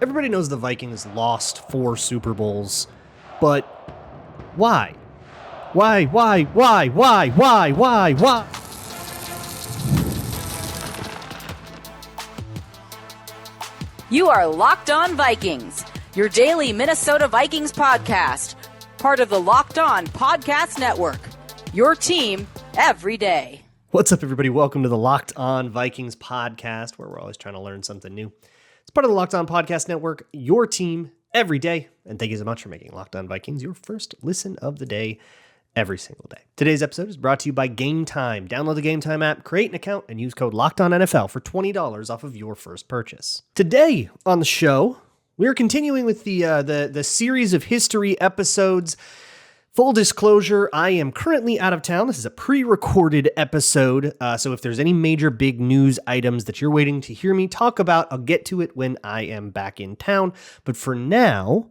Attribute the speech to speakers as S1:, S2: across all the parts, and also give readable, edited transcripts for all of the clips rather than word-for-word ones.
S1: Everybody knows the Vikings lost 4 Super Bowls, but why? Why?
S2: You are Locked On Vikings, your daily Minnesota Vikings podcast, part of the Locked On Podcast Network, your team every day.
S1: What's up, everybody? Welcome to the Locked On Vikings podcast, where we're always trying to learn something new. It's part of the Locked On Podcast Network, your team every day. And thank you so much for making Locked On Vikings your first listen of the day every single day. Today's episode is brought to you by Gametime. Download the Gametime app, create an account, and use code LOCKEDONNFL for $20 off of your first purchase. Today on the show, we're continuing with the series of history episodes. Full disclosure, I am currently out of town. This is a pre-recorded episode, so if there's any major big news items that you're waiting to hear me talk about, I'll get to it when I am back in town. But for now,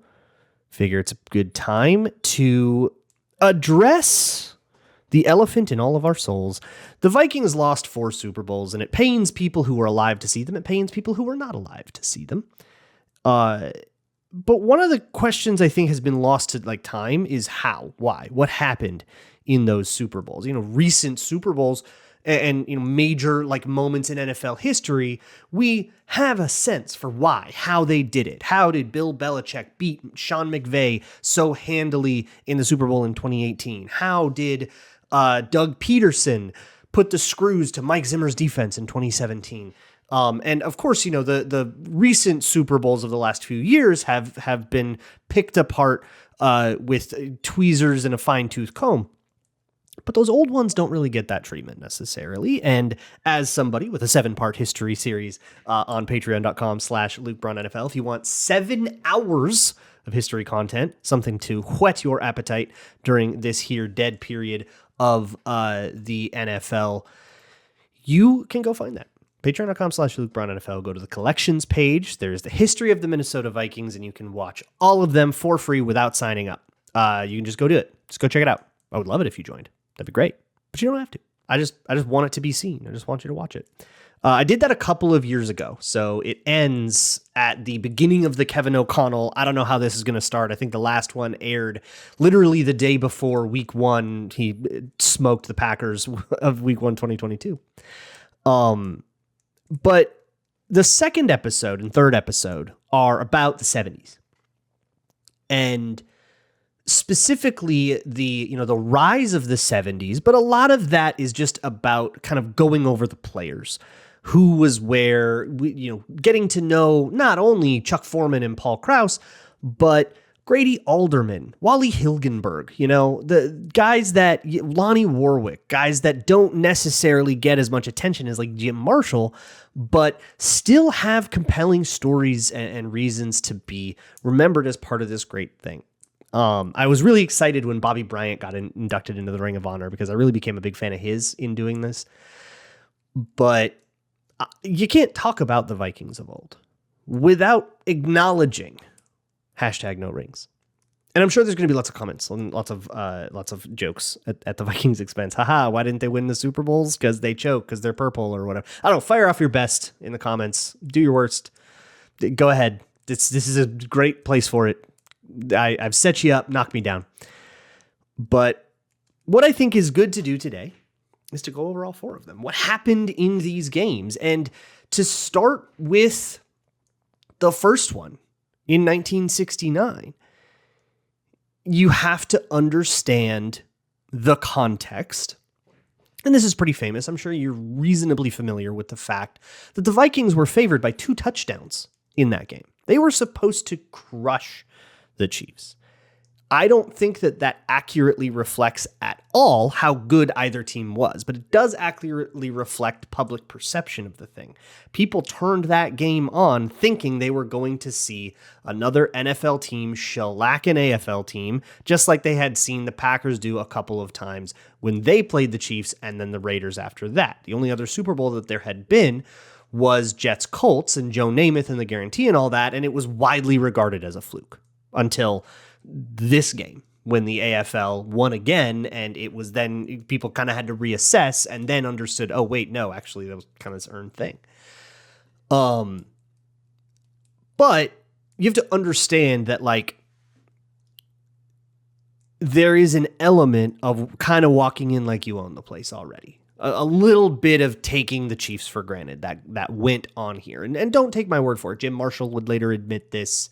S1: figure it's a good time to address the elephant in all of our souls. The Vikings lost 4 Super Bowls, and it pains people who were alive to see them. It pains people who were not alive to see them. But one of the questions I think has been lost to time is how, why, what happened in those Super Bowls. Recent Super Bowls and major moments in NFL history, we have a sense for why, how they did it. How did Bill Belichick beat Sean McVay so handily in the Super Bowl in 2018? How did Doug Peterson put the screws to Mike Zimmer's defense in 2017? And of course, the recent Super Bowls of the last few years have been picked apart with tweezers and a fine-tooth comb. But those old ones don't really get that treatment necessarily. And as somebody with a 7-part history series on patreon.com/LukeBraunNFL, if you want 7 hours of history content, something to whet your appetite during this here dead period of the NFL, you can go find that. Patreon.com/LukeBraunNFL. Go to the collections page. There's the history of the Minnesota Vikings, and you can watch all of them for free without signing up. You can just go do it. Just go check it out. I would love it if you joined. That'd be great. But you don't have to. I just want it to be seen. I just want you to watch it. I did that a couple of years ago, so it ends at the beginning of the Kevin O'Connell. I don't know how this is going to start. I think the last one aired literally the day before Week 1. He smoked the Packers of Week 1, 2022. But the second episode and third episode are about the 70s. And specifically the rise of the 70s, but a lot of that is just about kind of going over the players. Who was where, getting to know not only Chuck Foreman and Paul Krause, but Grady Alderman, Wally Hilgenberg, the guys that, Lonnie Warwick, guys that don't necessarily get as much attention as Jim Marshall, but still have compelling stories and reasons to be remembered as part of this great thing. I was really excited when Bobby Bryant got inducted into the Ring of Honor because I really became a big fan of his in doing this. But you can't talk about the Vikings of old without acknowledging #NoRings. And I'm sure there's going to be lots of comments and lots of jokes at the Vikings' expense. Haha, why didn't they win the Super Bowls? Because they choke, because they're purple or whatever. I don't know. Fire off your best in the comments. Do your worst. Go ahead. This is a great place for it. I've set you up. Knock me down. But what I think is good to do today is to go over all 4 of them. What happened in these games? And to start with the first one in 1969, you have to understand the context. And this is pretty famous. I'm sure you're reasonably familiar with the fact that the Vikings were favored by 2 touchdowns in that game. They were supposed to crush the Chiefs. I don't think that accurately reflects at all how good either team was, but it does accurately reflect public perception of the thing. People turned that game on thinking they were going to see another NFL team shellac an AFL team, just like they had seen the Packers do a couple of times when they played the Chiefs and then the Raiders after that. The only other Super Bowl that there had been was Jets-Colts and Joe Namath and the guarantee and all that, and it was widely regarded as a fluke until this game when the AFL won again, and it was then people kind of had to reassess and then understood, oh, wait, no, actually that was kind of this earned thing. But you have to understand that, like, there is an element of kind of walking in like you own the place already. A little bit of taking the Chiefs for granted that went on here. And don't take my word for it. Jim Marshall would later admit this.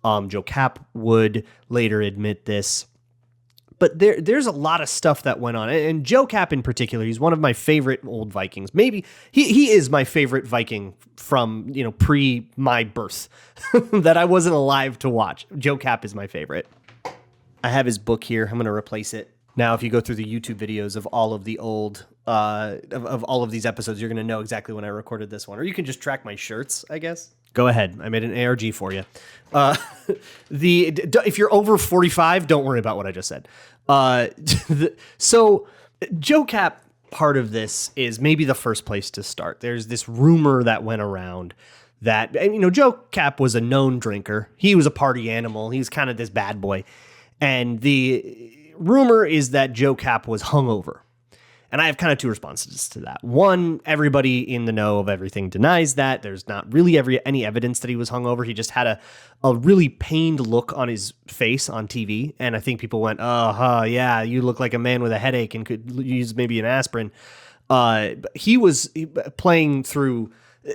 S1: Joe Cap would later admit this. But there's a lot of stuff that went on. And Joe Cap in particular, he's one of my favorite old Vikings. Maybe he is my favorite Viking from, pre my birth that I wasn't alive to watch. Joe Cap is my favorite. I have his book here. I'm going to replace it. Now, if you go through the YouTube videos of all of the old, of all of these episodes, you're going to know exactly when I recorded this one. Or you can just track my shirts, I guess. Go ahead. I made an ARG for you. If you're over 45, don't worry about what I just said. So Joe Cap, part of this is maybe the first place to start. There's this rumor that went around that, Joe Cap was a known drinker. He was a party animal. He was kind of this bad boy. And the rumor is that Joe Cap was hungover. And I have kind of two responses to that. One, everybody in the know of everything denies that. There's not really any evidence that he was hungover. He just had a really pained look on his face on TV. And I think people went, yeah, you look like a man with a headache and could use maybe an aspirin. He was playing through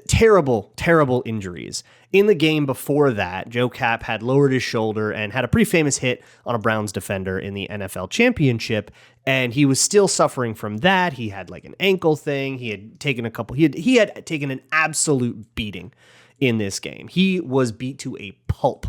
S1: terrible, terrible injuries. In the game before that, Joe Cap had lowered his shoulder and had a pretty famous hit on a Browns defender in the NFL championship. And he was still suffering from that. He had like an ankle thing. He had taken he had taken an absolute beating in this game. He was beat to a pulp.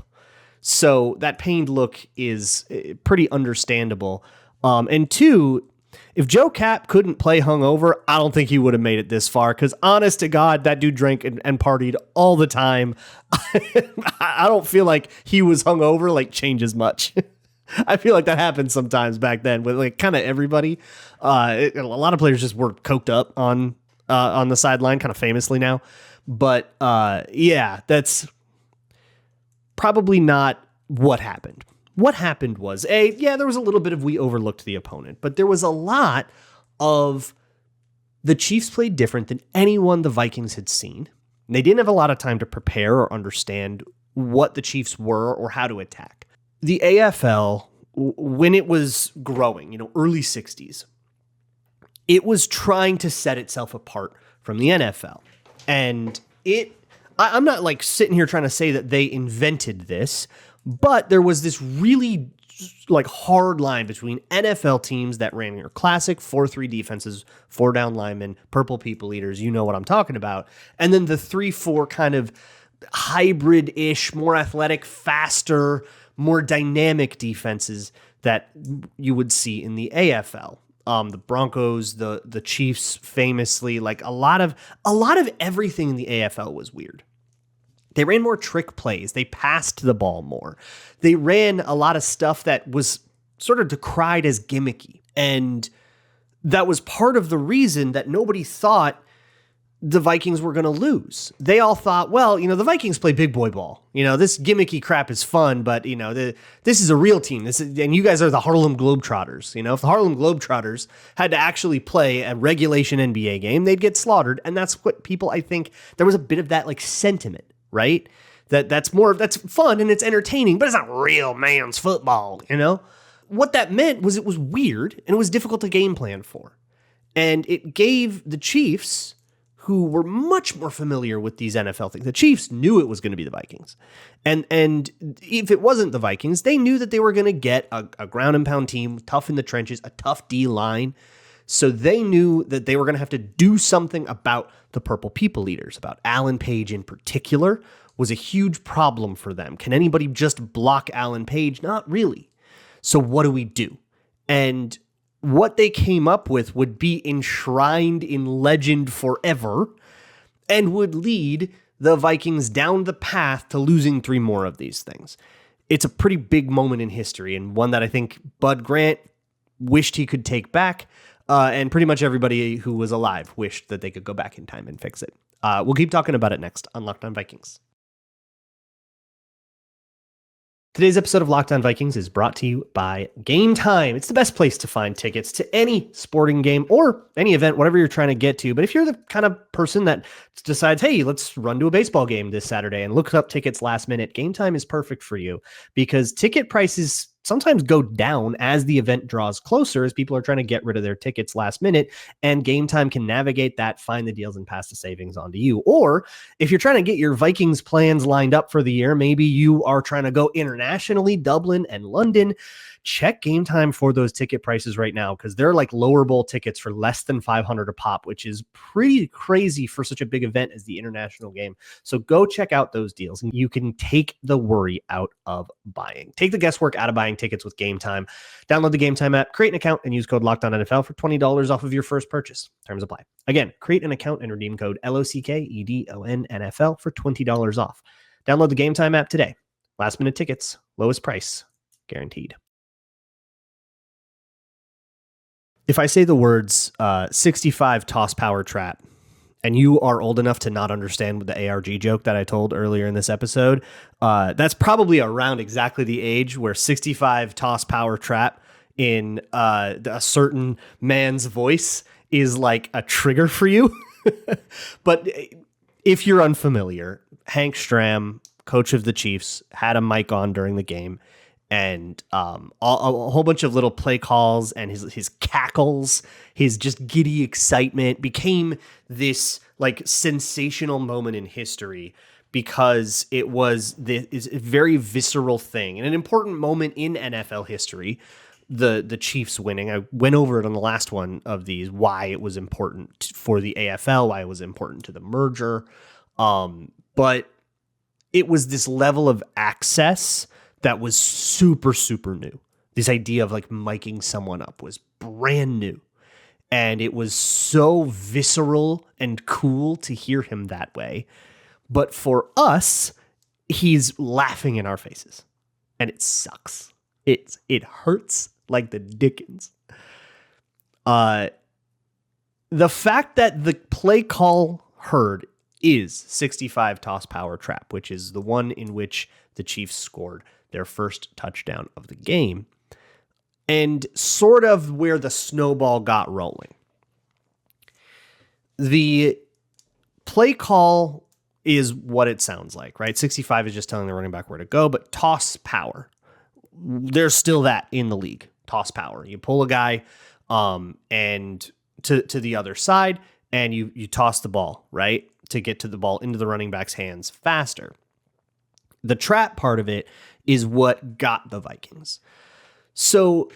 S1: So that pained look is pretty understandable. And two, if Joe Cap couldn't play hungover, I don't think he would have made it this far. Because honest to God, that dude drank and partied all the time. I don't feel like he was hungover like changes much. I feel like that happened sometimes back then with like kind of everybody. A lot of players just were coked up on the sideline, kind of famously now. But yeah, that's probably not what happened. What happened was, there was a little bit of we overlooked the opponent, but there was a lot of the Chiefs played different than anyone the Vikings had seen. They didn't have a lot of time to prepare or understand what the Chiefs were or how to attack. The AFL, when it was growing, early 60s, it was trying to set itself apart from the NFL. And I'm not like sitting here trying to say that they invented this, but there was this really like hard line between NFL teams that ran your classic 4-3 defenses, 4 down linemen, purple people eaters, you know what I'm talking about, and then the 3-4 kind of hybrid-ish, more athletic, faster, more dynamic defenses that you would see in the AFL. The Broncos, the Chiefs, famously, like a lot of everything in the AFL was weird. They ran more trick plays. They passed the ball more. They ran a lot of stuff that was sort of decried as gimmicky. And that was part of the reason that nobody thought the Vikings were going to lose. They all thought, well, the Vikings play big boy ball. This gimmicky crap is fun, but, this is a real team. And you guys are the Harlem Globetrotters. If the Harlem Globetrotters had to actually play a regulation NBA game, they'd get slaughtered. And that's what people, I think, there was a bit of that like sentiment. Right? That's fun and it's entertaining, but it's not real man's football, What that meant was it was weird and it was difficult to game plan for. And it gave the Chiefs, who were much more familiar with these NFL things, the Chiefs knew it was going to be the Vikings. And if it wasn't the Vikings, they knew that they were going to get a ground and pound team, tough in the trenches, a tough D line. So they knew that they were going to have to do something about the purple people eaters, about Alan Page in particular, was a huge problem for them. Can anybody just block Alan Page? Not really. So what do we do? And what they came up with would be enshrined in legend forever and would lead the Vikings down the path to losing 3 more of these things. It's a pretty big moment in history and one that I think Bud Grant wished he could take back. And pretty much everybody who was alive wished that they could go back in time and fix it. We'll keep talking about it next on Locked On Vikings. Today's episode of Locked On Vikings is brought to you by Gametime. It's the best place to find tickets to any sporting game or any event, whatever you're trying to get to. But if you're the kind of person that decides, hey, let's run to a baseball game this Saturday and look up tickets last minute, Gametime is perfect for you because ticket prices sometimes go down as the event draws closer, as people are trying to get rid of their tickets last minute, and Gametime can navigate that, find the deals, and pass the savings on to you. Or if you're trying to get your Vikings plans lined up for the year, maybe you are trying to go internationally, Dublin and London, check Gametime for those ticket prices right now, because they're like lower bowl tickets for less than $500 a pop, which is pretty crazy for such a big event as the international game. So go check out those deals and you can take the worry out of buying. Take the guesswork out of buying tickets with Gametime. Download the Gametime app, create an account, and use code LOCKEDONNFL for $20 off of your first purchase. Terms apply. Again, create an account and redeem code LOCKEDONNFL for $20 off. Download the Gametime app today. Last minute tickets, lowest price, guaranteed. If I say the words 65 toss power trap, and you are old enough to not understand the ARG joke that I told earlier in this episode, that's probably around exactly the age where 65 toss power trap in a certain man's voice is like a trigger for you. But if you're unfamiliar, Hank Stram, coach of the Chiefs, had a mic on during the game, and a whole bunch of little play calls and his cackles, his just giddy excitement became this like sensational moment in history because it was this very visceral thing and an important moment in NFL history. The Chiefs winning. I went over it on the last one of these, why it was important for the AFL, why it was important to the merger. But it was this level of access that was super, super new. This idea of like miking someone up was brand new. And it was so visceral and cool to hear him that way. But for us, he's laughing in our faces. And it sucks. It hurts like the dickens. The fact that the play call heard is 65 toss power trap, which is the one in which the Chiefs scored their first touchdown of the game, and sort of where the snowball got rolling. The play call is what it sounds like, right? 65 is just telling the running back where to go, but toss power, there's still that in the league. Toss power. You pull a guy and to the other side, and you toss the ball, right, to get to the ball into the running back's hands faster. The trap part of it is what got the Vikings. So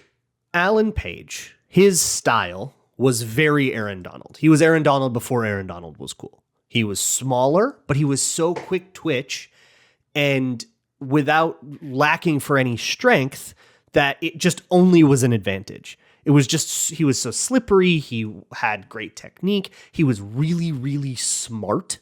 S1: Alan Page, his style was very Aaron Donald. He was Aaron Donald before Aaron Donald was cool. He was smaller, but he was so quick twitch and without lacking for any strength that it just only was an advantage. It was just, he was so slippery. He had great technique. He was really, really smart.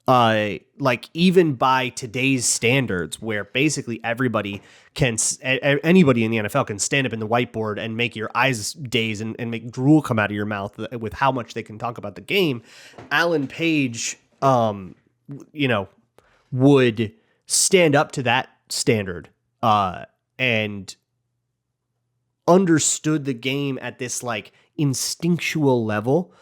S1: Like even by today's standards, where basically anybody in the NFL can stand up in the whiteboard and make your eyes daze and make drool come out of your mouth with how much they can talk about the game. Alan Page, would stand up to that standard, and understood the game at this like instinctual level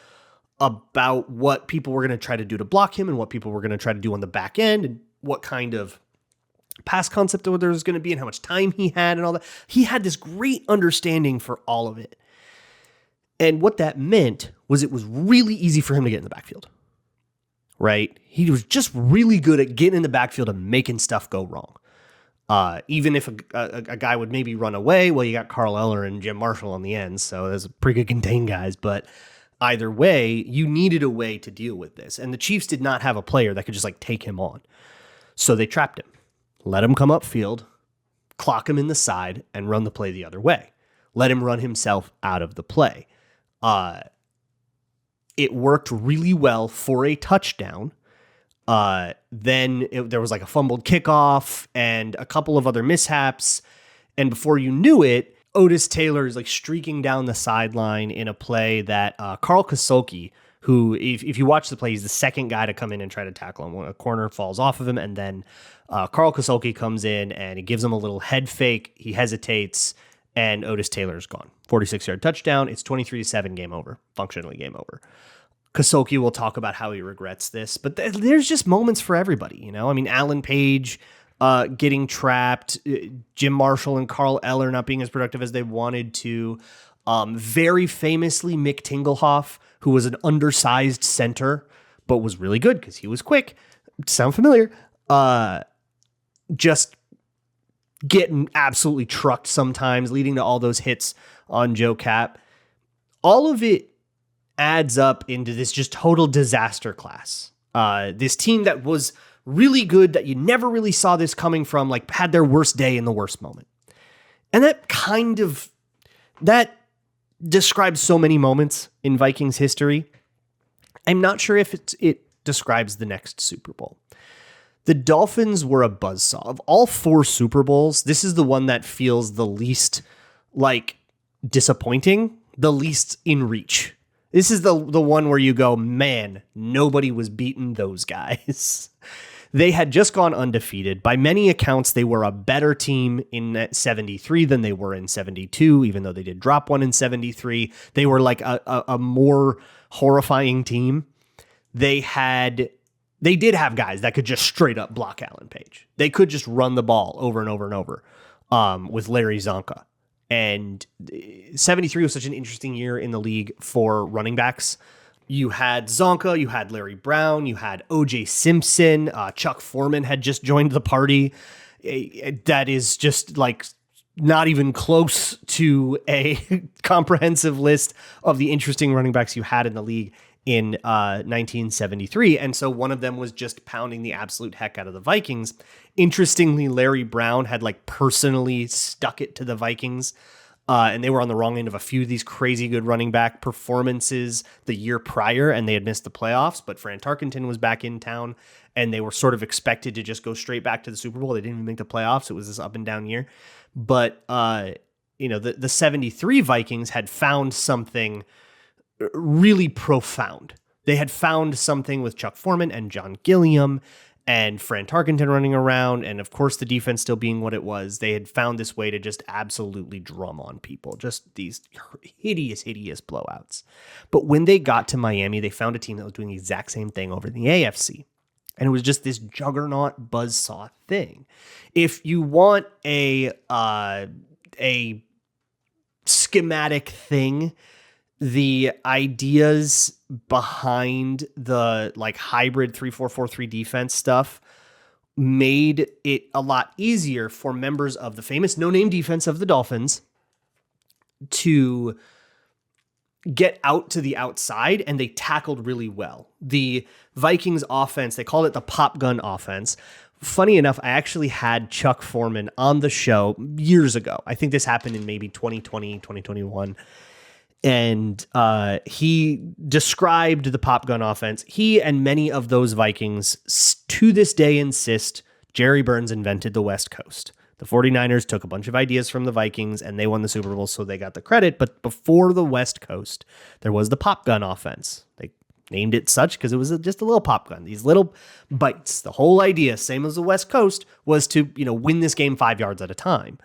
S1: about what people were going to try to do to block him and what people were going to try to do on the back end and what kind of pass concept there was going to be and how much time he had and all that. He had this great understanding for all of it. And what that meant was it was really easy for him to get in the backfield, right? He was just really good at getting in the backfield and making stuff go wrong. Even if a guy would maybe run away, well, you got Carl Eller and Jim Marshall on the end, so there's pretty good contained guys, but either way, you needed a way to deal with this. And the Chiefs did not have a player that could just like take him on. So they trapped him, let him come upfield, clock him in the side, and run the play the other way. Let him run himself out of the play. It worked really well for a touchdown. Then there was like a fumbled kickoff and a couple of other mishaps. And before you knew it, Otis Taylor is like streaking down the sideline in a play that Carl Kasolke, who, if you watch the play, he's the second guy to come in and try to tackle him. When a corner falls off of him, and then Carl Kosolke comes in and he gives him a little head fake. He hesitates, and Otis Taylor's gone. 46-yard touchdown. It's 23-7, game over. Functionally game over. Kosolke will talk about how he regrets this, but there's just moments for everybody, you know? I mean, Alan Page getting trapped, Jim Marshall and Carl Eller not being as productive as they wanted to. Very famously, Mick Tingelhoff, who was an undersized center, but was really good because he was quick. Sound familiar? Just getting absolutely trucked sometimes, leading to all those hits on Joe Cap. All of it adds up into this just total disaster class. This team that was really good, that you never really saw this coming from, like had their worst day in the worst moment. And that describes so many moments in Vikings history. I'm not sure if it describes the next Super Bowl. The Dolphins were a buzzsaw. Of all 4 Super Bowls, this is the one that feels the least like disappointing, the least in reach. This is the one where you go, man, nobody was beating those guys. They had just gone undefeated. By many accounts, they were a better team in 73 than they were in 72, even though they did drop one in 73. They were like a more horrifying team. They did have guys that could just straight up block Alan Page. They could just run the ball over and over and over with Larry Zonka. And 73 was such an interesting year in the league for running backs. You had Zonka, you had Larry Brown, you had O.J. Simpson, Chuck Foreman had just joined the party. That is just like not even close to a comprehensive list of the interesting running backs you had in the league in 1973. And so one of them was just pounding the absolute heck out of the Vikings. Interestingly, Larry Brown had like personally stuck it to the Vikings. And they were on the wrong end of a few of these crazy good running back performances the year prior, and they had missed the playoffs. But Fran Tarkenton was back in town, and they were sort of expected to just go straight back to the Super Bowl. They didn't even make the playoffs. It was this up and down year. But, the 73 Vikings had found something really profound. They had found something with Chuck Foreman and John Gilliam and Fran Tarkenton running around, and of course the defense still being what it was. They had found this way to just absolutely drum on people, just these hideous blowouts. But when they got to Miami, they found a team that was doing the exact same thing over in the AFC. And it was just this juggernaut buzzsaw thing. If you want a schematic thing, the ideas behind the like hybrid 3-4-4-3 defense stuff made it a lot easier for members of the famous no-name defense of the Dolphins to get out to the outside, and they tackled really well. The Vikings offense, they called it the pop gun offense. Funny enough, I actually had Chuck Foreman on the show years ago. I think this happened in maybe 2020, 2021. And he described the pop gun offense. He and many of those Vikings to this day insist Jerry Burns invented the West Coast. The 49ers took a bunch of ideas from the Vikings and they won the Super Bowl, so they got the credit. But before the West Coast, there was the pop gun offense. They named it such because it was just a little pop gun, these little bites. The whole idea, same as the West Coast, was to win this game 5 yards at a time.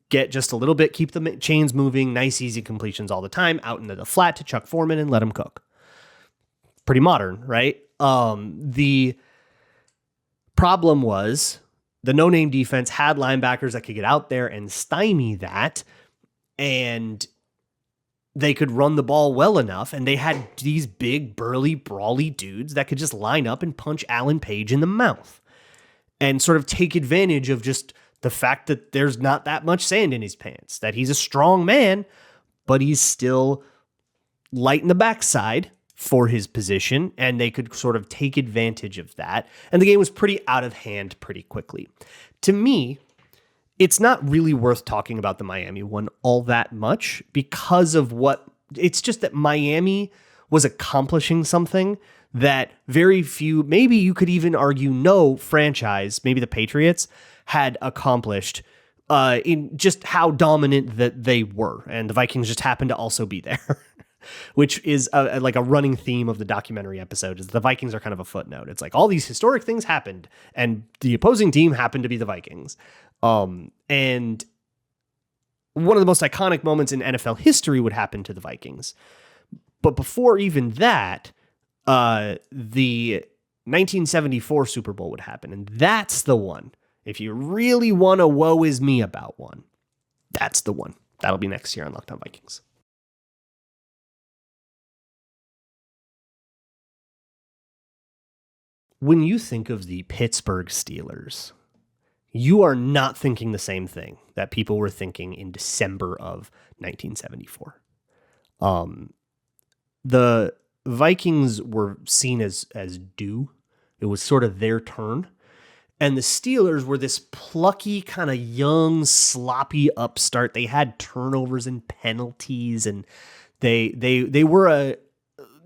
S1: Get just a little bit, keep the chains moving, nice, easy completions all the time, out into the flat to Chuck Foreman and let him cook. Pretty modern, right? The problem was the no-name defense had linebackers that could get out there and stymie that, and they could run the ball well enough, and they had these big, burly, brawly dudes that could just line up and punch Alan Page in the mouth and sort of take advantage of just the fact that there's not that much sand in his pants, that he's a strong man, but he's still light in the backside for his position, and they could sort of take advantage of that. And the game was pretty out of hand pretty quickly. To me, it's not really worth talking about the Miami one all that much because of it's just that Miami was accomplishing something that very few, maybe you could even argue no franchise, maybe the Patriots, had accomplished in just how dominant that they were. And the Vikings just happened to also be there. which is like a running theme of the documentary episode, is the Vikings are kind of a footnote. It's like all these historic things happened and the opposing team happened to be the Vikings. And one of the most iconic moments in NFL history would happen to the Vikings. But before even that, the 1974 Super Bowl would happen. And that's the one. If you really want a woe is me about one, that's the one. That'll be next year on Locked On Vikings. When you think of the Pittsburgh Steelers, you are not thinking the same thing that people were thinking in December of 1974. The Vikings were seen as due. It was sort of their turn. And the Steelers were this plucky, kind of young, sloppy upstart. They had turnovers and penalties, and they were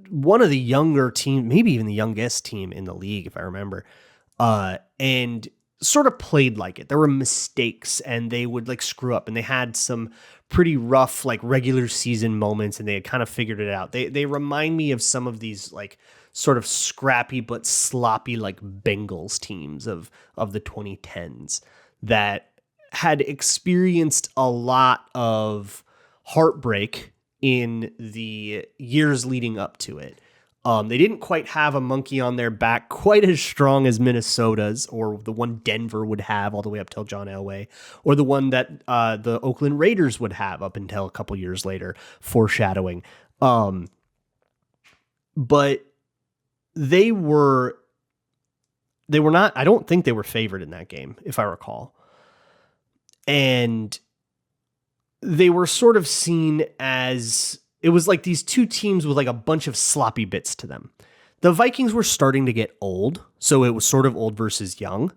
S1: one of the younger team, maybe even the youngest team in the league, if I remember, and sort of played like it. There were mistakes, and they would like screw up, and they had some pretty rough like regular season moments, and they had kind of figured it out. They remind me of some of these like sort of scrappy but sloppy like Bengals teams of the 2010s that had experienced a lot of heartbreak in the years leading up to it. They didn't quite have a monkey on their back quite as strong as Minnesota's, or the one Denver would have all the way up till John Elway, or the one that the Oakland Raiders would have up until a couple years later, foreshadowing. But they were not, I don't think they were favored in that game, if I recall. And they were sort of seen as, it was like these two teams with like a bunch of sloppy bits to them. The Vikings were starting to get old, so it was sort of old versus young.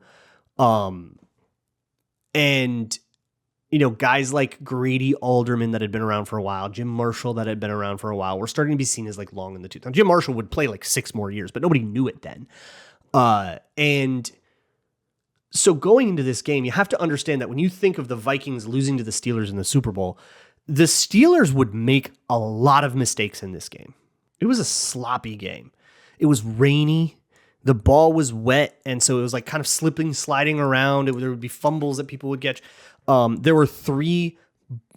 S1: And, you know, guys like Grady Alderman that had been around for a while, Jim Marshall that had been around for a while, were starting to be seen as like long in the tooth. Now, Jim Marshall would play like 6 more years, but nobody knew it then. And so going into this game, you have to understand that when you think of the Vikings losing to the Steelers in the Super Bowl, the Steelers would make a lot of mistakes in this game. It was a sloppy game. It was rainy. The ball was wet, and so it was like kind of slipping, sliding around. There would be fumbles that people would get. There were 3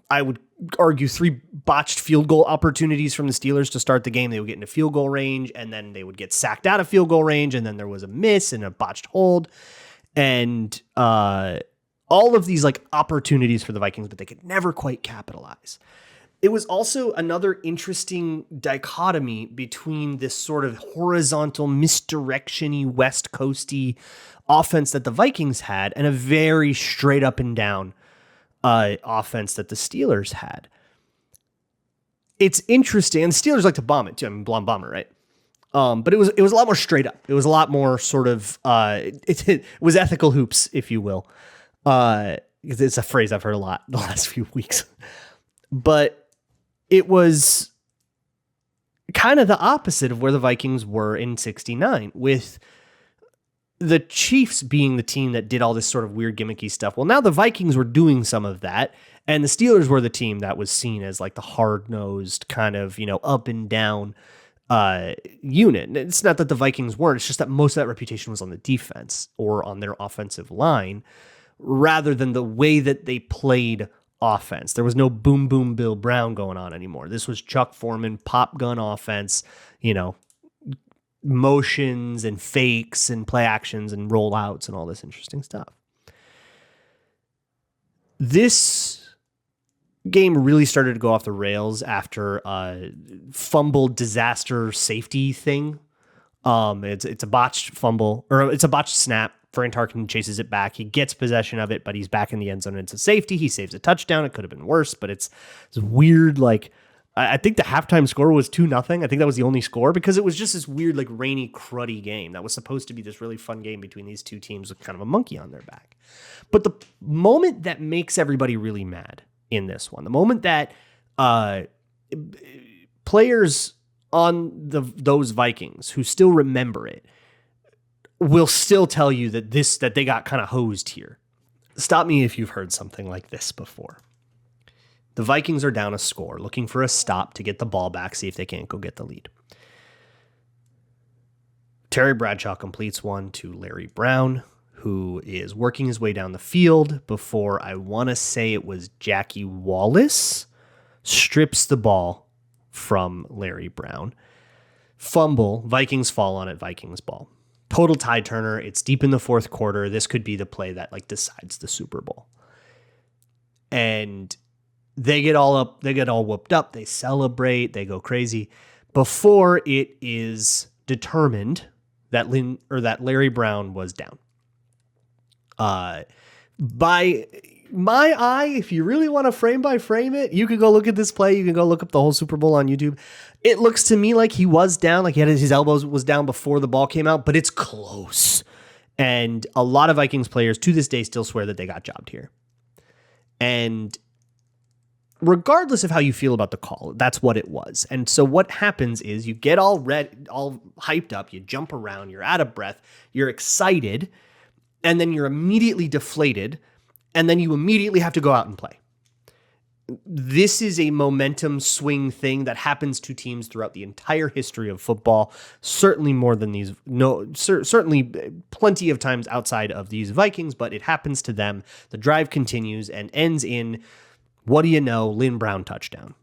S1: botched field goal opportunities from the Steelers to start the game. They would get into field goal range, and then they would get sacked out of field goal range, and then there was a miss and a botched hold. And all of these like opportunities for the Vikings, but they could never quite capitalize. It was also another interesting dichotomy between this sort of horizontal, misdirection-y, West Coasty offense that the Vikings had and a very straight up and down offense that the Steelers had. It's interesting, and the Steelers like to bomb it too. I mean, bomber, right? But it was a lot more straight up. It was a lot more sort of it was ethical hoops, if you will. It's a phrase I've heard a lot the last few weeks. But it was kind of the opposite of where the Vikings were in 69, with the Chiefs being the team that did all this sort of weird gimmicky stuff. Well, now the Vikings were doing some of that, and the Steelers were the team that was seen as like the hard-nosed kind of, you know, up and down unit. And it's not that the Vikings weren't, it's just that most of that reputation was on the defense or on their offensive line rather than the way that they played offense. There was no boom, boom, Bill Brown going on anymore. This was Chuck Foreman, pop gun offense, you know, motions and fakes and play actions and rollouts and all this interesting stuff. This game really started to go off the rails after a fumbled disaster safety thing. It's a botched fumble, or it's a botched snap. Fran Tarkin chases it back. He gets possession of it, but he's back in the end zone. It's a safety. He saves a touchdown. It could have been worse, but it's weird. Like, I think the halftime score was 2-0. I think that was the only score because it was just this weird, like rainy, cruddy game that was supposed to be this really fun game between these two teams with kind of a monkey on their back. But the moment that makes everybody really mad in this one, the moment that players on those Vikings who still remember it will still tell you that they got kind of hosed here. Stop me if you've heard something like this before. The Vikings are down a score, looking for a stop to get the ball back, see if they can't go get the lead. Terry Bradshaw completes one to Larry Brown, who is working his way down the field before, I want to say it was Jackie Wallace, strips the ball from Larry Brown. Fumble, Vikings fall on it, Vikings ball. Total tie turner. It's deep in the fourth quarter. This could be the play that like decides the Super Bowl. And they get all whooped up. They celebrate. They go crazy before it is determined that Larry Brown was down. By my eye, if you really want to frame by frame it, you can go look at this play. You can go look up the whole Super Bowl on YouTube. It looks to me like he was down, like he had his elbows was down before the ball came out, but it's close. And a lot of Vikings players to this day still swear that they got jobbed here. And regardless of how you feel about the call, that's what it was. And so what happens is you get all hyped up, you jump around, you're out of breath, you're excited, and then you're immediately deflated, and then you immediately have to go out and play. This is a momentum swing thing that happens to teams throughout the entire history of football, certainly more than these, certainly plenty of times outside of these Vikings, but it happens to them. The drive continues and ends in, what do you know, Lynn Brown touchdown.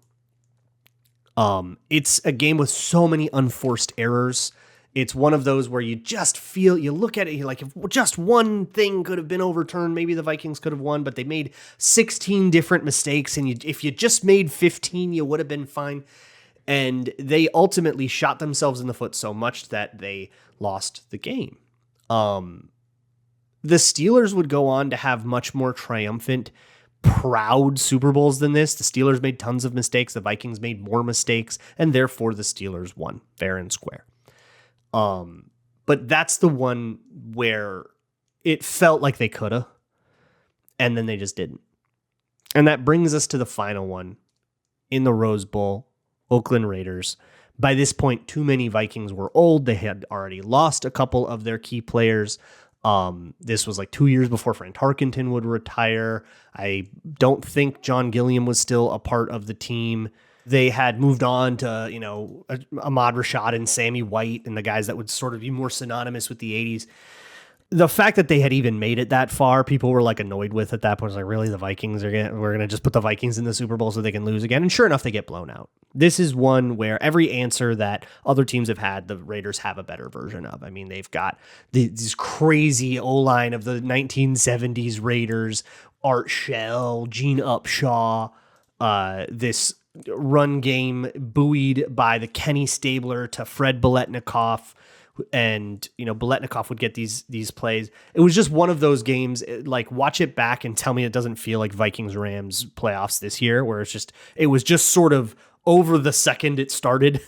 S1: It's a game with so many unforced errors. It's one of those where you just feel, you look at it, you're like, if just one thing could have been overturned, maybe the Vikings could have won, but they made 16 different mistakes, and if you just made 15, you would have been fine. And they ultimately shot themselves in the foot so much that they lost the game. The Steelers would go on to have much more triumphant, proud Super Bowls than this. The Steelers made tons of mistakes. The Vikings made more mistakes, and therefore the Steelers won fair and square. But that's the one where it felt like they coulda, and then they just didn't. And that brings us to the final one in the Rose Bowl, Oakland Raiders. By this point, too many Vikings were old. They had already lost a couple of their key players. This was like 2 years before Frank Tarkenton would retire. I don't think John Gilliam was still a part of the team. They had moved on to, Ahmad Rashad and Sammy White and the guys that would sort of be more synonymous with the 80s. The fact that they had even made it that far, people were like annoyed with at that point. It was like, really, the Vikings we're going to just put the Vikings in the Super Bowl so they can lose again. And sure enough, they get blown out. This is one where every answer that other teams have had, the Raiders have a better version of. I mean, they've got these crazy O-line of the 1970s Raiders, Art Shell, Gene Upshaw, this run game buoyed by the Kenny Stabler to Fred Biletnikoff, and Biletnikoff would get these plays. It was just one of those games, like, watch it back and tell me it doesn't feel like Vikings Rams playoffs this year, where it was just sort of over the second it started.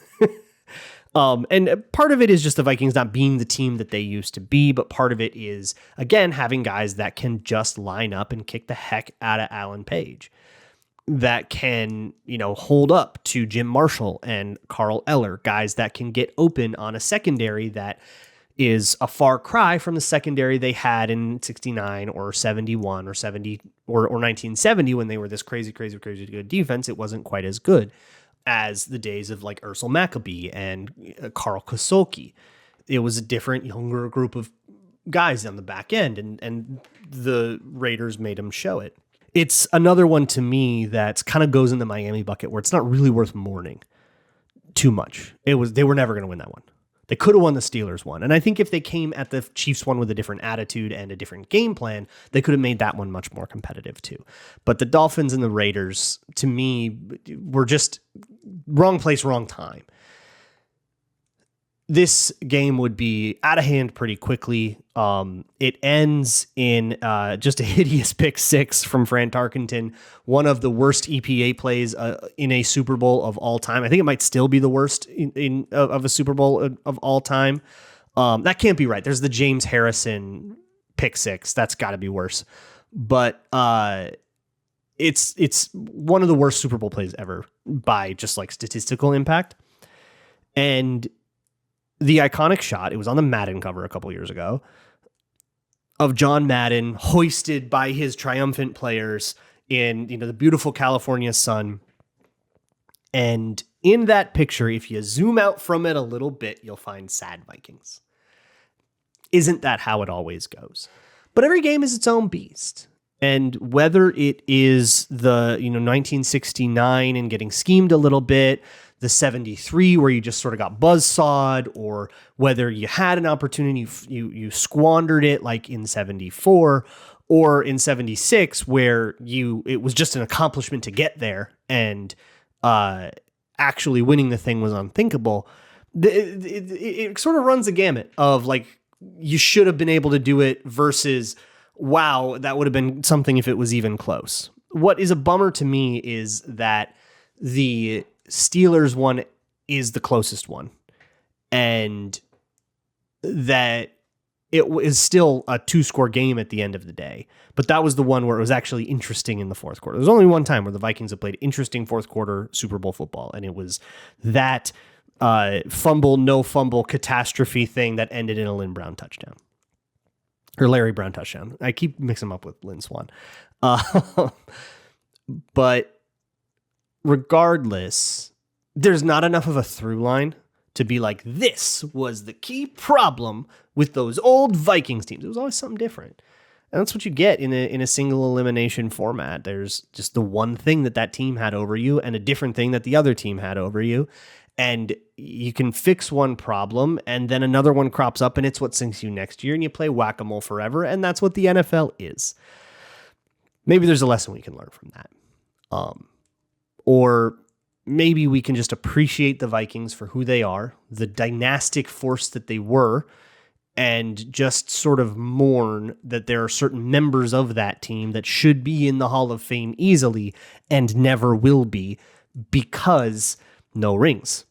S1: And part of it is just the Vikings not being the team that they used to be, but part of it is, again, having guys that can just line up and kick the heck out of Alan Page, that can, hold up to Jim Marshall and Carl Eller, guys that can get open on a secondary that is a far cry from the secondary they had in 69 or 71 or 70 or 1970 when they were this crazy good defense. It wasn't quite as good as the days of like Ursel Maccabee and Carl Kosolki. It was a different, younger group of guys on the back end, and the Raiders made them show it. It's another one to me that kind of goes in the Miami bucket where it's not really worth mourning too much. They were never going to win that one. They could have won the Steelers one. And I think if they came at the Chiefs one with a different attitude and a different game plan, they could have made that one much more competitive too. But the Dolphins and the Raiders, to me, were just wrong place, wrong time. This game would be out of hand pretty quickly. It ends in just a hideous pick six from Fran Tarkenton, one of the worst EPA plays in a Super Bowl of all time. I think it might still be the worst of a Super Bowl of all time. That can't be right. There's the James Harrison pick six. That's got to be worse. But it's one of the worst Super Bowl plays ever by just like statistical impact. And the iconic shot, it was on the Madden cover a couple years ago, of John Madden hoisted by his triumphant players in, the beautiful California sun. And in that picture, if you zoom out from it a little bit, you'll find sad Vikings. Isn't that how it always goes? But every game is its own beast. And whether it is the 1969 and getting schemed a little bit, the 73 where you just sort of got buzzsawed, or whether you had an opportunity, you squandered it like in 74, or in 76 where it was just an accomplishment to get there, and actually winning the thing was unthinkable. It sort of runs the gamut of like, you should have been able to do it versus, wow, that would have been something if it was even close. What is a bummer to me is that the Steelers one is the closest one, and that it was still a 2-score game at the end of the day. But that was the one where it was actually interesting in the fourth quarter. There's only one time where the Vikings have played interesting fourth quarter Super Bowl football, and it was that fumble, no fumble catastrophe thing that ended in a Lynn Brown touchdown. Or Larry Brown touchdown. I keep mixing them up with Lynn Swan. But regardless, there's not enough of a through line to be like, this was the key problem with those old Vikings teams. It was always something different. And that's what you get in a single elimination format. There's just the one thing that team had over you and a different thing that the other team had over you. And you can fix one problem and then another one crops up and it's what sinks you next year, and you play whack-a-mole forever. And that's what the NFL is. Maybe there's a lesson we can learn from that. Or maybe we can just appreciate the Vikings for who they are, the dynastic force that they were, and just sort of mourn that there are certain members of that team that should be in the Hall of Fame easily and never will be because no rings.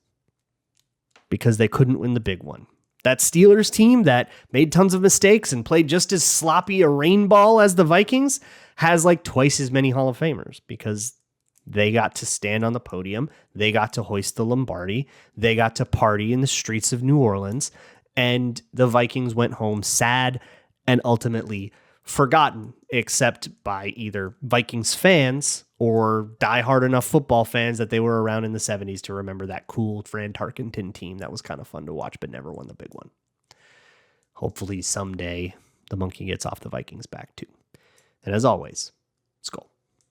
S1: Because they couldn't win the big one. That Steelers team that made tons of mistakes and played just as sloppy a rain ball as the Vikings has like twice as many Hall of Famers because they got to stand on the podium. They got to hoist the Lombardi. They got to party in the streets of New Orleans. And the Vikings went home sad and ultimately forgotten, except by either Vikings fans or diehard enough football fans that they were around in the 70s to remember that cool Fran Tarkenton team that was kind of fun to watch but never won the big one. Hopefully someday the monkey gets off the Vikings' back too. And as always, Skol.